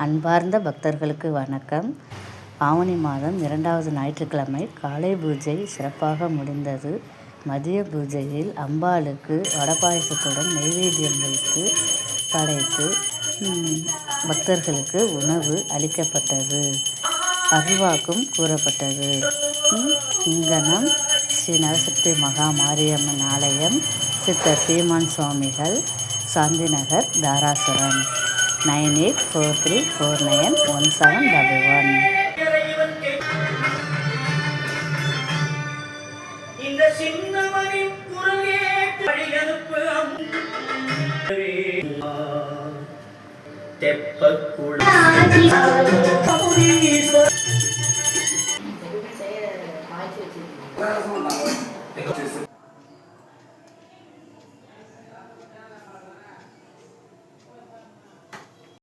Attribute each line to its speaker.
Speaker 1: அன்பார்ந்த பக்தர்களுக்கு வணக்கம். ஆவணி மாதம் 2வது ஞாயிற்றுக்கிழமை காலை பூஜை சிறப்பாக முடிந்தது. மதிய பூஜையில் அம்பாளுக்கு வடபாயசத்துடன் நெய்வேத்தியம் வைத்து படைத்து பக்தர்களுக்கு உணவு அளிக்கப்பட்டது. அருள்வாக்கும் கூறப்பட்டது. இங்கனம் ஸ்ரீ நவசக்தி மகா மாரியம்மன் ஆலயம், சித்தர் சீமான் சுவாமிகள், சாந்திநகர், தாராசுரம். 9843491711. இந்த சின்னவனின் குரலே அழியனுப்பு தெப்பக்குள